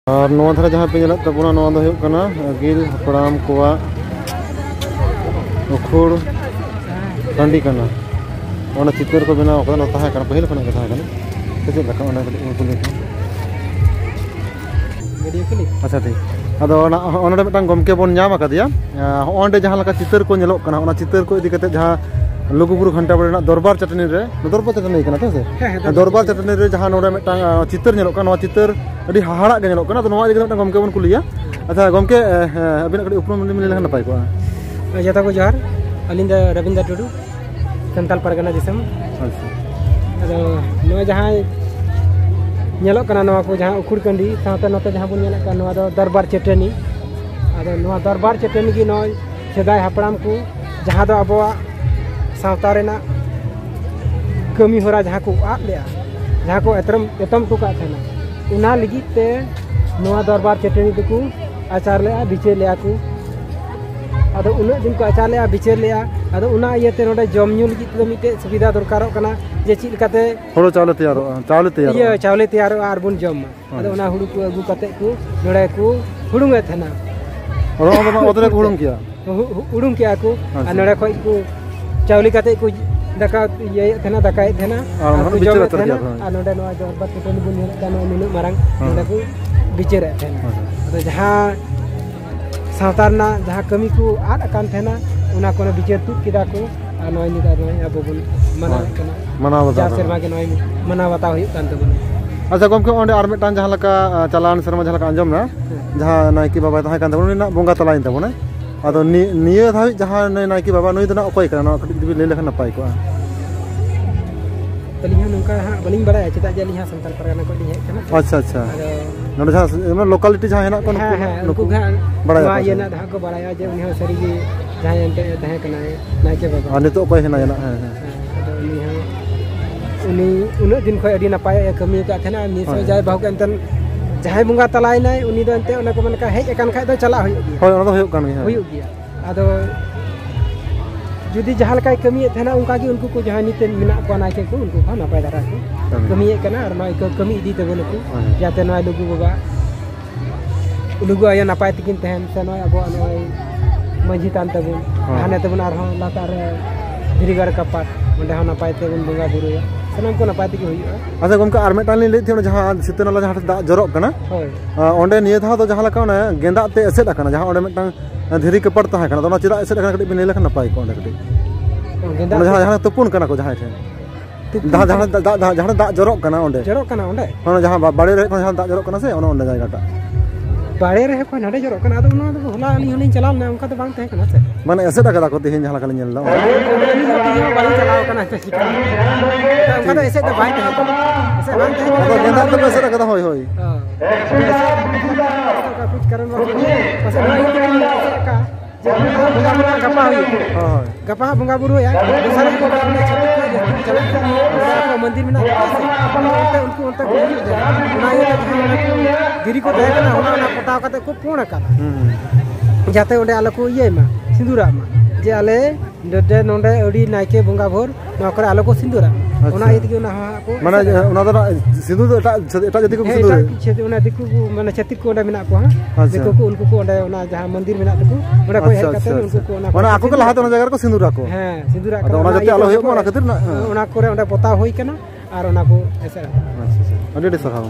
और नवा धारा जहाँ पे ñelak tabona नवा दो हुयुक कना गिल हपड़ाम कोवा उखुड़ टांडी कना ओना चित्र को बनाव कना ताहे कना पहिल खना कथा कना चेद लका ओना कुली वीडियो क्लिप अच्छा ठीक अदो ओना मिटांग गमके बोन ñam akadiya ओंडे जहाँ लका चित्र को ñelok कना ओना चित्र को इदी कते जहाँ लुगुबुरु घंटा बड़े दरबार चटनी रे दरबार चटनी कना तो से दरबार चटनी रे जहाँ नोडे मिटांग चित्र ñelok कना चित्र अभी हाहाड़ा के ñelok कना तो नवा इदी मिटांग गमके बोन कुलिया अच्छा गमके अबिन कड़ी उपरुम मिले लेखन नपाय को जता को जोहार अलिंद रविंद्र टुडू संताल परगना दिसम अच्छा अदो नवा जहाँ ñelok कना नवा को जहाँ उखुड़ कंडी साथे नते जहाँ बोन ñelak नवा दो दरबार चटनी अदो नवा दरबार चटनी की नवा सेदाय हापड़ाम को जहाँ दो अबो सावता रेना कमी होरा जहाँ को आद ले जहाँ को एतम टुका थे उना लगी ते नवा दरबार चटनी तक आचार ले बिचार ले को अदो उन दिन को आचार ले बिचार ले अदो उना इयते नोडे जम ᱧᱩ लगी तो मिटे सुविधा दरकारों कना जे चीज काते हुड़ो चावले तैयार ये चावले तैयार आर बुन जम अदो उना हुड़ू को अगु काते को नोडे को हुड़ुंगे थेना और ओदरे को हुड़ुंग किया हुड़ुंग किया को आ नोडे खय को चावली काते को दाका ये थेना दाकाय थेना और बिचार थेना आ नोडे नो दरबार चटनी बुन ñelak कना मिनु मारंग नोडे को बिचार थेना अदो जहाँ सावतारना जहाँ कमी को आद अकान थेना उना कोना बिचार तुक किदा को नोय निदा नोय अबो बुन मनाव कना मनाव बता सेरमा के नोय मनाव बता हुयुक कान तबन अच्छा गमके ओंडे आर मिटान जहाँ लका चलान सेरमा जहाँ लका अंजम ना जहाँ नायकी बाबा ताहे कान तबन ना बोंगा तलाइन तबन अदो निये धाबि जहाँ नायकी बाबा नुई दना अकय कना कटी ले लेखन नपाय को तलिहा नंका हा बलिंग बड़ा है चिता जलिहा संताल परगना को दिहे कना अच्छा अच्छा नोडे जहाँ लोकलिटी जहाँ हेना को नुकु घा बड़ा ये ना धा को बड़ाया जे उनी सरी जी जहाँ एंटे तहे कना नायके बाबा और नितो अकय हेना हेना अदो उनी उन दिन खय अडी नपाय कमी का थेना निसो जाय बाहु कंतन जहाँ बुंगा तलाय नाय उनी दो एंते ओना को मन का हेज एकान खाय दो चला हुयुक गया होय ओना दो हुयुक कान गया अदो जुदी जहाँ लकाय कमी थेना उनका की उनको को जहाँ नीते मिना को नायके को उनको को नपाय दारा को कमी कना और नय को कमी इदी तबन को जाते नय लुगु बाबा लुगु आया नपाय तकिन तहन से नय अबो नय मंझी तान तबन हाने तबन आर लातार धिरीगर कपाट ओंडे हो नपाय तबन बंगा बुरुया सनम को नपाय तकि हुयुआ अच्छा गमके आर मेटान ले थे जहाँ सितनाला जहाँ दा जरक कना होय ओंडे निये था तो जहाँ लका गेंदा ते एसेट कना जहाँ ओंडे मेटान धीरी कपड़ तहा कना तो चेदा एसेट कना कटी बिन लेखन नपाय को ओंडे कटी गेंदा जहाँ तुपुन कना को जहाँ थे जहाँ दा जरक कना ओंडे जहाँ बाड़े रे जहाँ दा जरक कना से ओंडे जायगाटा बाड़े रे को नडे जरक कना तो होला अली हनी चलाव ना उनका तो बांग तहे कना से माने एसेट कदा को तेहिन जहाँ लका नेल दा बांग चलाव कना से उनका तो एसेट तो बांग तहे कना ऐसे बांग तहे कना गेंदा तो एसेट कदा होय होय का कुछ करन पसे का जे गपा हुई गपा बंगा बुरु या दूसरे को चला मंदिर में ना उनको उनता गिरी को दे ना होना पटाव कते को पूर्ण का जाते ओडे आलो को ये मा सिंदूरा मा जे आले डे नोंडे ओडी नायके बंगा भोर ना करे आलो को सिंदूरा ओना इदि ओना को माने ओना दो सिंदूर एटा जति को सिंदूर छेति ओना दिकु माने छेति को ओडे मिना को हां दिकु को उनको को ओडे ओना जहां मंदिर मिना तको ओडे को हेड कते उनको को ओना आको को लहा तो जगह को सिंदूरा को हां सिंदूरा को ओना जति आलो होय ओना खातिर ना ओना करे ओडे पोता होई कना और ओना को ऐसा अच्छा अच्छा अडी सरहाव